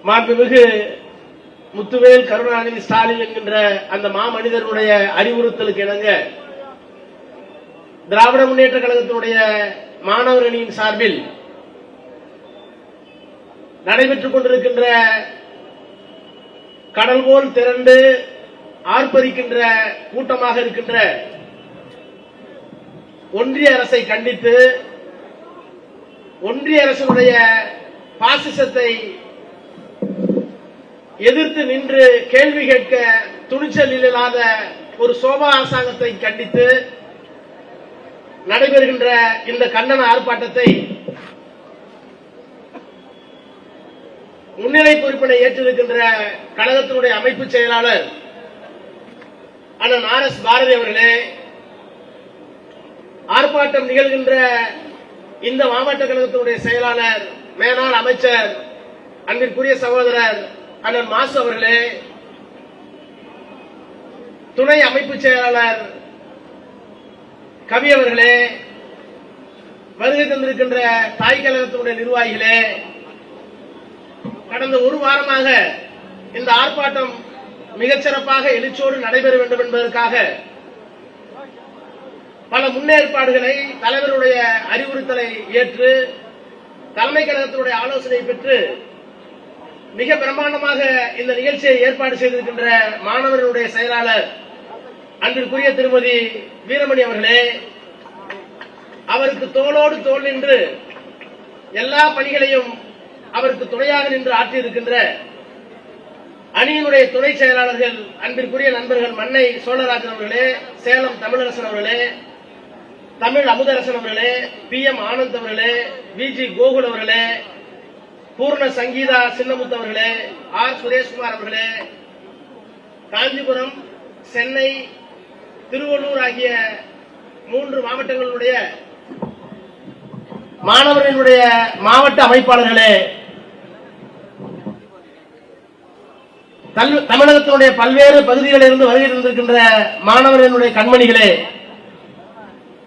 மாண்புமிகு முத்துவேல் கருணாநிதி ஸ்டாலின் என்கின்ற அந்த மாமனிதனுடைய அறிவுறுத்தலுக்கு இணங்க திராவிட முன்னேற்ற கழகத்தினுடைய மாணவர் அணியின் சார்பில் நடைபெற்றுக் கொண்டிருக்கின்ற கடல் போல் திரண்டு ஆர்ப்பரிக்கின்ற கூட்டமாக இருக்கின்ற ஒன்றிய அரசை கண்டித்து ஒன்றிய அரசினுடைய பாசிசத்தை எதிர்த்து நின்று கேள்வி கேட்க துணிச்சல் இல்லாத ஒரு சோபா அரசாங்கத்தை கண்டித்து நடைபெறுகின்ற இந்த கண்டன ஆர்ப்பாட்டத்தை முன்னிலை பொறுப்பினை ஏற்றிருக்கின்ற கழகத்தினுடைய அமைப்பு செயலாளர் அண்ணன் RS பாரதி அவர்களே, ஆர்ப்பாட்டம் நிகழ்கின்ற இந்த மாவட்ட கழகத்தினுடைய செயலாளர் மேலாண் அமைச்சர் அன்பிற்குரிய சகோதரர் அண்ணன் மாசு அவர்களே, துணை அமைப்பு செயலாளர் கவி அவர்களே, வருகை தந்திருக்கின்ற தாய் கழகத்தினுடைய நிர்வாகிகளே, கடந்த ஒரு வாரமாக இந்த ஆர்ப்பாட்டம் மிகச்சிறப்பாக எழுச்சியோடு நடைபெற வேண்டும் என்பதற்காக பல முன்னேற்பாடுகளை தலைவருடைய அறிவுறுத்தலை ஏற்று தலைமை கழகத்தினுடைய ஆலோசனை பெற்று மிக பிரமாண்டமாக இந்த நிகழ்ச்சியை ஏற்பாடு செய்திருக்கின்ற மாணவர்களுடைய செயலாளர் அன்பிற்குரிய திருமதி வீரமணி அவர்களே, அவருக்கு தோளோடு தோள் நின்று எல்லா பணிகளையும் அவருக்கு துணையாக நின்று ஆற்றியிருக்கின்ற அணியினுடைய துணை செயலாளர்கள் அன்பிற்குரிய நண்பர்கள் மன்னை சோழராஜன் அவர்களே, சேலம் தமிழரசன் அவர்களே, தமிழ் அமுதரசன் அவர்களே, PM ஆனந்த் அவர்களே, VG கோகுல் அவர்களே, பூர்ண சங்கீதா சின்னமுத்து அவர்களே, R சுரேஷ்குமார் அவர்களே, காஞ்சிபுரம், சென்னை, திருவள்ளூர் ஆகிய 3 மாவட்டங்களுடைய மாணவர்களுடைய மாவட்ட அமைப்பாளர்களே, தமிழகத்தினுடைய பல்வேறு பகுதிகளில் இருந்து வருகை தந்திருக்கின்ற மாணவர்களுடைய கண்மணிகளே,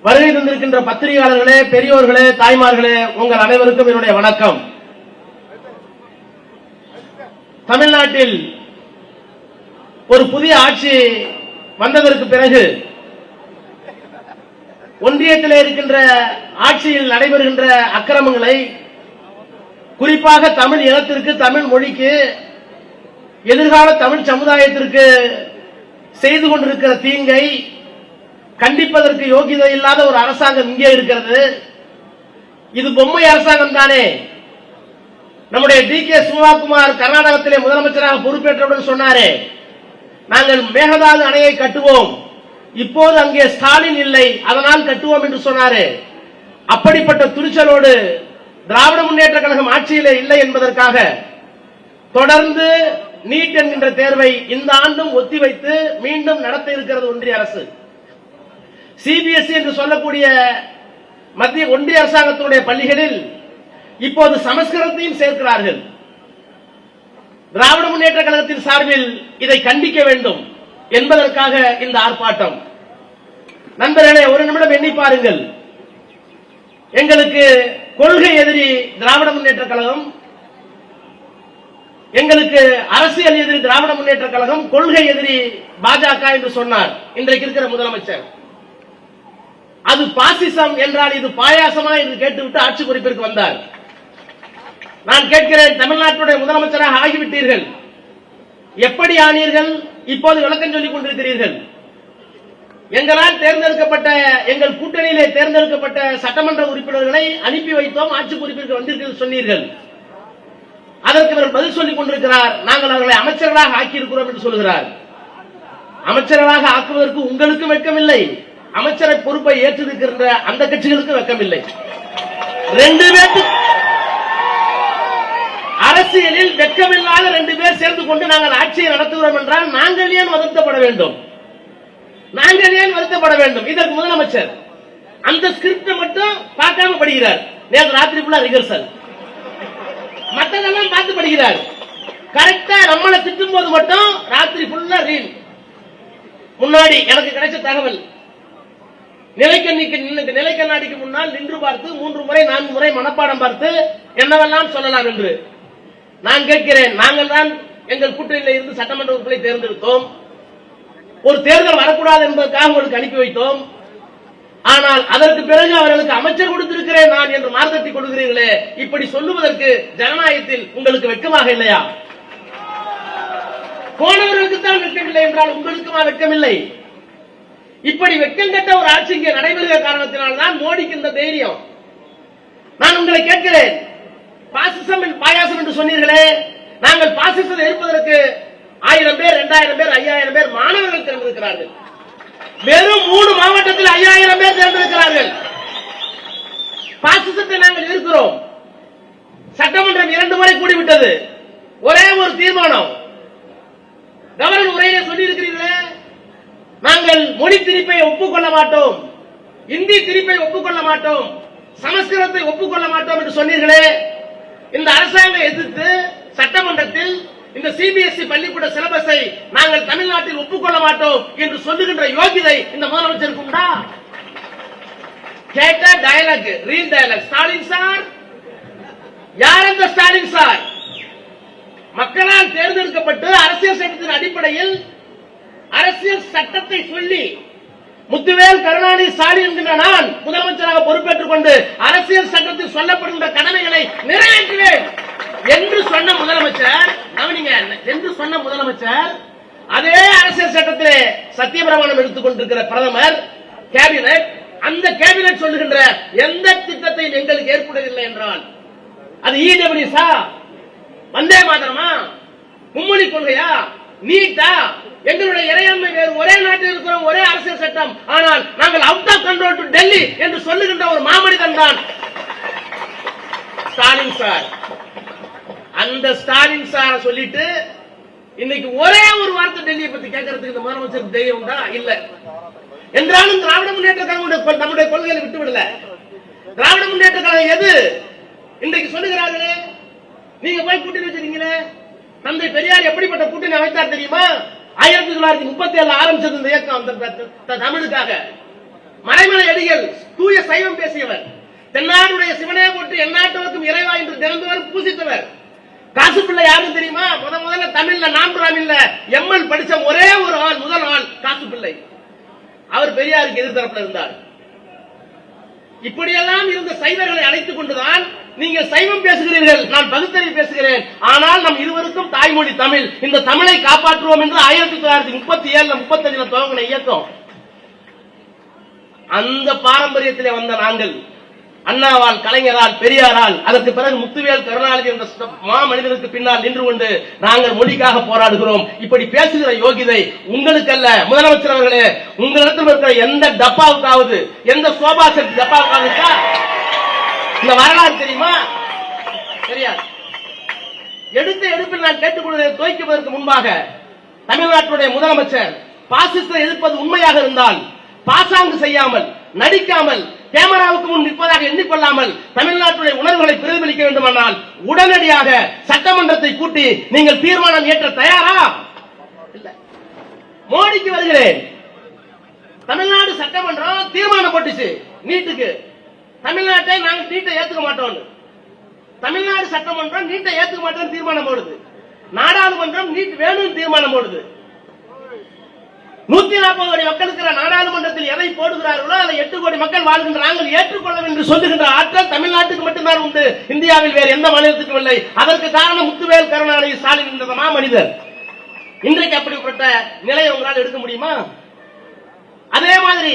வருகை தந்திருக்கின்ற பத்திரிகையாளர்களே, பெரியோர்களே, தாய்மார்களே, உங்கள் அனைவருக்கும் என்னுடைய வணக்கம். தமிழ்நாட்டில் ஒரு புதிய ஆட்சி வந்ததற்கு பிறகு ஒன்றியத்தில் இருக்கின்ற ஆட்சியில் நடைபெறுகின்ற அக்கிரமங்களை, குறிப்பாக தமிழ் இனத்திற்கு, தமிழ் மொழிக்கு, எதிர்கால தமிழ் சமுதாயத்திற்கு செய்து கொண்டிருக்கிற தீங்கை கண்டிப்பதற்கு யோகிதை இல்லாத ஒரு அரசாங்கம் இங்கே இருக்கிறது. இது பொம்மை அரசாங்கம் தானே. நம்முடைய DK சிவகுமார் கர்நாடகத்திலே முதலமைச்சராக பொறுப்பேற்றவுடன் சொன்னாரே, நாங்கள் மேகதாது அணையை கட்டுவோம், இப்போது அங்கே ஸ்டாலின் இல்லை, அதனால் கட்டுவோம் என்று சொன்னாரே. அப்படிப்பட்ட துணிச்சலோடு திராவிட முன்னேற்ற கழகம் ஆட்சியிலே இல்லை என்பதற்காக தொடர்ந்து நீட் என்கின்ற தேர்வை இந்த ஆண்டும் ஒத்திவைத்து மீண்டும் நடத்த இருக்கிறது ஒன்றிய அரசு. CBSE என்று சொல்லக்கூடிய மத்திய ஒன்றிய அரசாங்கத்தினுடைய பள்ளிகளில் இப்போது சமஸ்கிருதத்தையும் சேர்க்கிறார்கள். திராவிட முன்னேற்ற கழகத்தின் சார்பில் இதை கண்டிக்க வேண்டும் என்பதற்காக இந்த ஆர்ப்பாட்டம். நண்பர்களே, ஒரு நிமிடம் எண்ணி பாருங்கள். எங்களுக்கு கொள்கை எதிரி திராவிட முன்னேற்ற கழகம், எங்களுக்கு அரசியல் எதிரி திராவிட முன்னேற்ற கழகம், கொள்கை எதிரி பாஜக என்று சொன்னார் இன்றைக்கு இருக்கிற முதலமைச்சர். அது பாசிசம் என்றால் இது பாயாசமா என்று கேட்டுவிட்டு ஆட்சி பொறுப்பிற்கு வந்தார். நான் கேட்கிறேன், தமிழ்நாட்டுடைய முதலமைச்சராக ஆகிவிட்டீர்கள், எப்படி ஆனீர்கள்? இப்போது விளக்கம் சொல்லிக் கொண்டிருக்கிறீர்கள். எங்களால் தேர்ந்தெடுக்கப்பட்ட, எங்கள் கூட்டணியிலே தேர்ந்தெடுக்கப்பட்ட சட்டமன்ற உறுப்பினர்களை அனுப்பி வைத்தோம், ஆட்சி பொறுப்பிற்கு வந்தீர்கள் சொன்னீர்கள். அதற்கு இவர் பதில் சொல்லிக் கொண்டிருக்கிறார், நாங்கள் அவர்களை அமைச்சர்களாக ஆக்கியிருக்கிறோம் என்று சொல்கிறார். அமைச்சர்களாக ஆக்குவதற்கு உங்களுக்கு வெட்கமில்லை, அமைச்சரை பொறுப்பை ஏற்றிருக்கின்ற அந்த கட்சிகளுக்கு வெட்கமில்லை. 2 பேருக்கு அரசியலில் வெட்கமில்லாத 2 பேர் சேர்ந்து கொண்டு நாங்கள் ஆட்சியை நடத்துகிறோம் என்றால் நாங்கள் ஏன் வருத்தப்பட வேண்டும்? நாங்கள் ஏன் வருத்தப்பட வேண்டும்? இதற்கு முதலமைச்சர் அந்த ஸ்கிரிப்ட் மட்டும் பார்க்காம படிக்கிறார். நேற்று ராத்திரி ஃபுல்லா ரிஹர்சல், மற்றதெல்லாம் பார்த்து படிக்கிறார். கரெக்டா நம்மளை திட்டும் போது மட்டும் ராத்திரி ஃபுல்லா ரீல். முன்னாடி எனக்கு கிடைச்ச தகவல், நிலைக்கண்ணாடிக்கு முன்னால் நின்று பார்த்து 3 முறை 4 முறை மனப்பாடம் பார்த்து என்னவெல்லாம் சொல்லலாம் என்று நான் கேட்கிறேன், நாங்கள் தான் எங்கள் கூட்டணியில் இருந்து சட்டமன்ற உறுப்பினரை தேர்ந்தெடுத்தோம். ஒரு தேர்தல் வரக்கூடாது என்பதற்காக உங்களுக்கு அனுப்பி வைத்தோம். ஆனால் அதற்கு பிறகு அவர்களுக்கு அமைச்சர் கொடுத்திருக்கிறேன் நான் என்று மார்த்தட்டி கொடுக்கிறீர்களே, இப்படி சொல்லுவதற்கு ஜனநாயகத்தில் உங்களுக்கு வெட்கமாக இல்லையா? போனவர்களுக்கு தான் வெட்கமில்லை என்றால் உங்களுக்குமா வெட்கமில்லை? இப்படி வெட்கம் கட்ட ஒரு ஆட்சி இங்கே நடைபெறுகிற காரணத்தினால்தான் மோடிக்கு இந்த தைரியம். நான் உங்களை கேட்கிறேன், பாசிசம் பாயாசம் என்று சொன்னீர்களே, நாங்கள் பாசிசத்தை எதிர்ப்பதற்கு 1000 பேர் 2000 பேர் 5000 பேர் மாணவர்கள் தேர்ந்தெடுக்கிறார்கள். வெறும் 3 மாவட்டத்தில் 5000 பேர் தேர்ந்தெடுக்கிறார்கள். பாசிசத்தை நாங்கள் எதிர்க்கிறோம். சட்டமன்றம் 2 முறை கூடிவிட்டது. ஒரே ஒரு தீர்மானம். கவர்னர் உரையிலே சொல்லி இருக்கிறீர்களே, நாங்கள் மொழி திணிப்பை ஒப்புக்கொள்ள மாட்டோம், இந்தி திணிப்பை ஒப்புக்கொள்ள மாட்டோம், சமஸ்கிருதத்தை ஒப்புக்கொள்ள மாட்டோம் என்று சொன்னீர்களே. இந்த அரசாங்கம் எதிர்த்து சட்டமன்றத்தில் இந்த சிபிஎஸ்இ பள்ளிக்கூட சிலபஸை நாங்கள் தமிழ்நாட்டில் ஒப்புக்கொள்ள மாட்டோம் என்று சொல்லுகின்ற யோகிதை இந்த முதலமைச்சருக்கு உண்டா? கேட்ட dialogue, reel dialogue. Stalin sir யார்? அந்த ஸ்டாலின் சார் மக்களால் தேர்ந்தெடுக்கப்பட்டு அரசியல் சட்டத்தின் அடிப்படையில் அரசியல் சட்டத்தை சொல்லி முத்துவேல் கருணாநிதி ஸ்டாலின் என்கின்ற நான் முதலமைச்சராக பொறுப்பேற்றுக் கொண்டு அரசியல் சட்டத்தில் சொல்லப்படுகின்ற கடமைகளை நிறைவேற்றுவேன் என்று சொன்ன முதலமைச்சர், என்று சொன்ன முதலமைச்சர் அதே அரசியல் சட்டத்திலே சத்தியபிரமாணம் எடுத்துக் கொண்டிருக்கிற பிரதமர் கேபினட், அந்த கேபினட் சொல்லுகின்ற எந்த திட்டத்தையும் எங்களுக்கு ஏற்படவில்லை என்றால் அது இடபிள்யூஸா, வந்தே மாதரமா, மும்மொழி கொள்கையா, நீட்டா, எங்களுடைய இறையாண்மை வேறு, ஒரே நாட்டில் இருக்கிறோம், ஒரே அரசியல் சட்டம், ஆனால் நாங்கள் out of control to Delhi என்று சொல்லுகின்ற ஒரு மாமனிதன் தான் ஸ்டாலின் சார். அந்த ஸ்டாலின் சார் சொல்லிட்டு இன்னைக்கு ஒரே ஒரு வார்த்தை டெல்லியை பத்தி கேட்கறதுக்கு இந்த முதலமைச்சருக்கு தைரியம் உண்டா? இல்ல. என்றாலும் திராவிட முன்னேற்ற கழகம் நம்முடைய கொள்கைகளை விட்டு விடல. திராவிட முன்னேற்ற கழகம் எது இன்றைக்கு சொல்லுகிறார்களே, நீங்க போய் கூட்டணி வச்சிருக்கீங்களே, தந்தை பெரியார் எப்படிப்பட்ட கூட்டணி அமைத்தார் தெரியுமா? 1937 ஆரம்பிச்சது இந்த இயக்கம் தமிழுக்காக. மறைமலை அடிகள் தூய சைவம் பேசியவர், தென்னாடுடைய சிவனே போட்டு எந்நாட்டவருக்கும் இறைவா என்று திறந்தவர் பூசித்தவர். காசுப்பிள்ளை யாரும் தெரியுமா? முதல்ல தமிழ்ல நான்குராமில்ல எம்எல் படிச்ச ஒரே ஒரு ஆள், முதல் ஆள் காசுப்பிள்ளை. அவர் பெரியாருக்கு எதிர்த்தரப்பில் இருந்தார். இப்படியெல்லாம் இருந்த சைவர்களை அழைத்துக் கொண்டுதான் நீங்கள் சைவம் பேசுகிறீர்கள், நான் பகுத்தறிவு பேசுகிறேன். ஆனால் நம் இருவருக்கும் தாய்மொழி தமிழ், இந்த தமிழை காப்பாற்றுவோம் என்று 1937 35 துவங்கின இயக்கம். அந்த பாரம்பரியத்திலே வந்த நாங்கள் அண்ணாவால், கலைஞரால், பெரியாரால், அதற்கு பிறகு முத்துவேல் கருணாநிதி என்ற மாமனிதனுக்கு பின்னால் நின்று கொண்டு நாங்கள் மொழிக்காக போராடுகிறோம். இப்படி பேசுகிற யோகிதை உங்களுக்கு அல்ல. முதலமைச்சர் அவர்களே, உங்களிடத்தில் இருக்கிற எந்த டப்பாவுக்காவது, எந்த சோபா செட் டப்பாவுக்காவது இந்த வரலாறு தெரியுமா? தெரியாது. எடுத்த எடுப்பில் நான் கேட்டுக்கொள்வதை துவைக்குவதற்கு முன்பாக தமிழ்நாட்டுடைய முதலமைச்சர் பாசிசத்தை எதிர்ப்பது உண்மையாக இருந்தால் பாசாங்கு செய்யாமல், நடிக்காமல், கேமராவுக்கு முன் நிற்பதாக எண்ணிக்கொள்ளாமல் தமிழ்நாட்டுடைய உணர்வுகளை பிரதிபலிக்க வேண்டுமானால் உடனடியாக சட்டமன்றத்தை கூட்டி நீங்கள் தீர்மானம் ஏற்ற தயாரா? இல்ல. மோடிக்கு வருகிறேன். தமிழ்நாடு சட்டமன்றம் தீர்மானம் போட்டுச்சு நீட்டுக்கு. தமிழ்நாட்டை நாங்கள் நீட்டை ஏத்துக்க மாட்டோம். தமிழ்நாடு சட்டமன்றம் நீட்டை ஏத்துக்க மாட்டோம் தீர்மானம் போடுது. நாடாளுமன்றம் நீட் வேணும் தீர்மானம் போடுது. 140 கோடி மக்கள் இருக்கிற நாடாளுமன்றத்தில் எதை போடுகிறார்களோ அதை 8 கோடி மக்கள் வாழ்கின்ற நாங்கள் ஏற்றுக்கொள்ள என்று சொல்லுகின்ற ஆற்றல் தமிழ்நாட்டுக்கு மட்டும்தான் உண்டு, இந்தியாவில் வேறு எந்த மாநிலத்துக்கும் இல்லை. அதற்கு காரணம் முத்துவேல் கருணாநிதி ஸ்டாலின் என்ற மாமனிதர். இன்றைக்கு அப்படிப்பட்ட நிலையை உங்களால் எடுக்க முடியுமா? அதே மாதிரி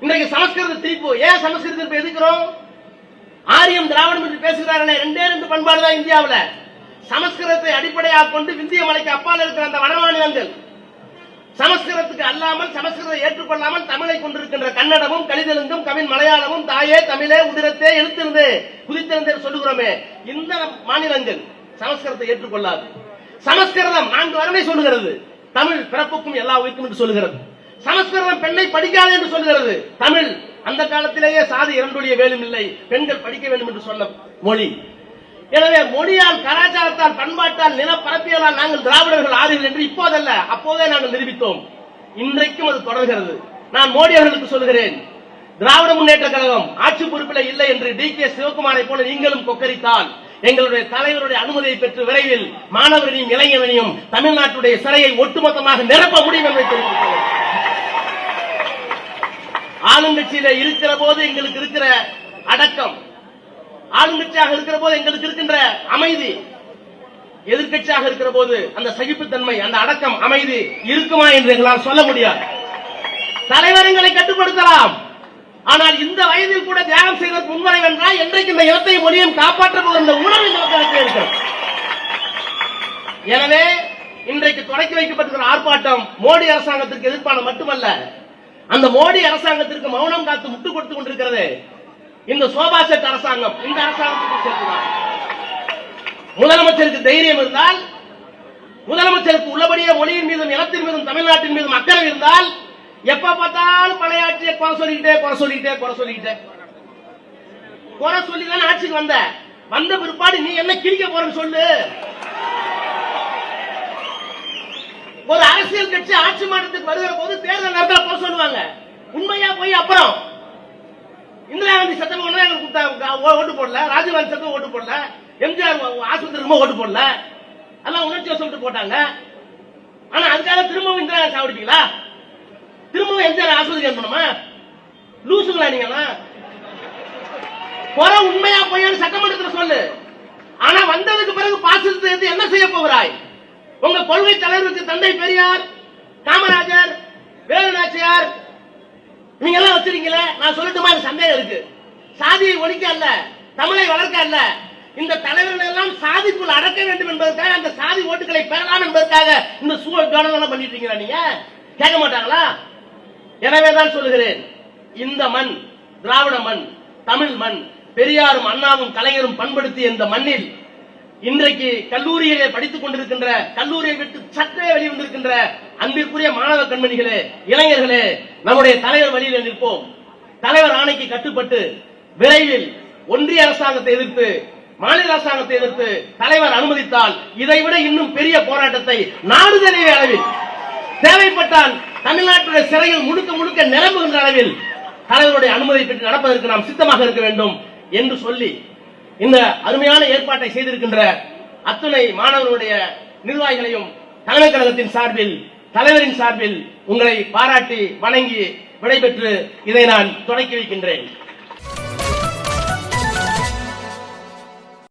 இன்றைக்கு சமஸ்கிருத தீர்ப்பு, ஏன் சமஸ்கிருத தீர்ப்பு எதுக்கிறோம்? ஆரியம் திராவிடம் என்று பேசுகிறார்களே, 2 பண்பாடு தான் இந்தியாவில். சமஸ்கிருதத்தை அடிப்படையாக கொண்டு விந்திய மலைக்கு அப்பால் இருக்கிற அந்த வட மாநிலங்கள் சமஸ்கிருதத்துக்கு அல்லாமல், சமஸ்கிருதத்தை ஏற்றுக்கொள்ளாமல் தமிழை கொண்டிருக்கின்ற கன்னடமும், கலிதெலுங்கும், கவின் மலையாளமும், தாயே தமிழே உதிரத்தே எழுத்திருந்தே குதித்திருந்தே சொல்லுகிறோமே, இந்த மாநிலங்கள் சமஸ்கிருதத்தை ஏற்றுக்கொள்ளாது. சமஸ்கிருதம் 4 வரவை சொல்லுகிறது. தமிழ் பிறப்புக்கும் எல்லா உயிர்க்கும் என்று சொல்லுகிறது. சமஸ்கிருதம் பெண்ணை படிக்காது என்று சொல்கிறது. தமிழ் அந்த காலத்திலேயே சாதி 2 வேலும் இல்லை, பெண்கள் படிக்க வேண்டும் என்று சொன்ன மொழி. எனவே மொழியால், கலாச்சாரத்தால், பண்பாட்டால், நிலப்பரப்பியலால் நாங்கள் திராவிடர்கள் ஆறுகள் என்று இப்போதல்ல அப்போதே நாங்கள் நிரூபித்தோம். இன்றைக்கும் அது தொடர்கிறது. நான் மோடி அவர்களுக்கு சொல்கிறேன், திராவிட முன்னேற்ற கழகம் ஆட்சி பொறுப்பில் இல்லை என்று டி.கே. சிவகுமாரை போல நீங்களும் கொக்கரித்தால் எங்களுடைய தலைவருடைய அனுமதியை பெற்று விரைவில் மாணவர்களையும் இளைஞர்களையும் தமிழ்நாட்டுடைய சிறையை ஒட்டுமொத்தமாக நிரப்ப முடியும் என்பதை தெரிவித்துள்ளேன். ஆளுங்கட்சியில இருக்கிற போது எங்களுக்கு இருக்கிற அடக்கம், ஆளுங்கட்சியாக இருக்கிற போது எங்களுக்கு இருக்கின்ற அமைதி, எதிர்கட்சியாக இருக்கிற போது அந்த சகிப்புத்தன்மை, அந்த அடக்கம், அமைதி இருக்குமா என்று எங்களால் சொல்ல முடியாது. தலைவர்களை கட்டுப்படுத்தலாம், ஆனால் இந்த வயதில் கூட தியாகம் செய்வதற்கு முன்வரை வென்றால் என்றைக்கு இந்த இனத்தை மொழியும் காப்பாற்ற போகிற உணர்வு மக்களுக்கு இருக்கிறது. எனவே இன்றைக்கு தொடக்கி வைக்கப்பட்டிருக்கிற ஆர்ப்பாட்டம் மோடி அரசாங்கத்திற்கு எதிர்ப்பான மட்டுமல்ல, அந்த மோடி அரசாங்கத்திற்கு மௌனம் காத்து முட்டுக் கொடுத்துக் கொண்டிருக்கிறது இந்த சோபா செட் அரசாங்கம். இந்த அரசாங்கத்துக்கு சேர்த்துதான் முதலமைச்சருக்கு தைரியம் இருந்தால், முதலமைச்சருக்கு உள்ளபடியே மொழியின் மீதும் இனத்தின் மீதும் தமிழ்நாட்டின் மீதும் அக்கறை இருந்தால், எப்ப பார்த்தாலும் பழைய ஆட்சியை குறை சொல்லிதான் ஆட்சிக்கு வந்த பிற்பாடு நீ என்ன கிழிக்க போறன்னு சொல்லு. ஒரு அரசியல் கட்சி ஆட்சி மாற்றத்துக்கு வருகிற போது தேர்தல் நேரத்தில் போக சொல்லுவாங்க. உண்மையா போய் அப்புறம் இந்திரா காந்தி சட்டம் ஓட்டு போடல, ராஜீவ்காந்தி சட்டம் ஓட்டு போடல, எம்ஜிஆர் ஆஸ்பத்திரி ஓட்டு போடல, எல்லாம் உணர்ச்சி வசப்பட்டு போட்டாங்க. ஆனா அதுக்காக திரும்பவும் இந்திரா காந்தி சாவடிப்பீங்களா? திரும்பவும் எம்ஜிஆர் ஆஸ்பத்திரி அனுப்பணுமா? லூசுங்களா நீங்களா? குறை உண்மையா போய் சட்டமன்றத்தில் சொல்லு. ஆனா வந்ததுக்கு பிறகு பாசிசத்தை என்ன செய்ய போகிறாய்? உங்க கொள்கை தலைவருக்கு தந்தை பெரியார், காமராஜர், வேலு நாச்சியார் நீங்க எல்லாம் வச்சிருக்கீங்களே, நான் சொல்லட்டுமா? எனக்கு சந்தேகம் இருக்கு. சாதியை ஒழிக்க அல்ல, தமிழை வளர்க்க அல்ல, இந்த தலைவர்கள் எல்லாம் சாதிக்குள் அடக்க வேண்டும் என்பதற்காக, அந்த சாதி ஓட்டுகளை பெறலாம் என்பதற்காக இந்த சூழல் பண்ணிட்டு இருக்கீங்களா? நீங்க கேட்க மாட்டாங்களா? எனவேதான் சொல்லுகிறேன், இந்த மண் திராவிட மண், தமிழ் மண், பெரியாரும் அண்ணாவும் கலைஞரும் பண்படுத்திய இந்த மண்ணில் இன்றைக்கு கல்லூரியிலே படித்துக் கொண்டிருக்கின்ற, கல்லூரியை விட்டு சற்றே வெளிவந்திருக்கின்ற அன்பிற்குரிய மாணவ கண்மணிகளே, இளைஞர்களே, நம்முடைய தலைவர் வழியில் நிற்போம். தலைவர் ஆணைக்கு கட்டுப்பட்டு விரைவில் ஒன்றிய அரசாங்கத்தை எதிர்த்து, மாநில அரசாங்கத்தை எதிர்த்து தலைவர் அனுமதித்தால் இதைவிட இன்னும் பெரிய போராட்டத்தை நாடு தழுவிய அளவில், தேவைப்பட்டால் தமிழ்நாட்டுடைய சிறையில் முழுக்க நிரம்புகின்ற அளவில் தலைவருடைய அனுமதி பெற்று நடப்பதற்கு நாம் சித்தமாக இருக்க வேண்டும் என்று சொல்லி, இந்த அருமையான ஏற்பாட்டை செய்திருக்கின்ற அத்துணை மாணவர்களுடைய நிர்வாகிகளையும் தலைமைக் கழகத்தின் சார்பில், தலைவரின் சார்பில் உங்களை பாராட்டி வணங்கி விடைபெற்று இதை நான் தொடக்கி வைக்கின்றேன்.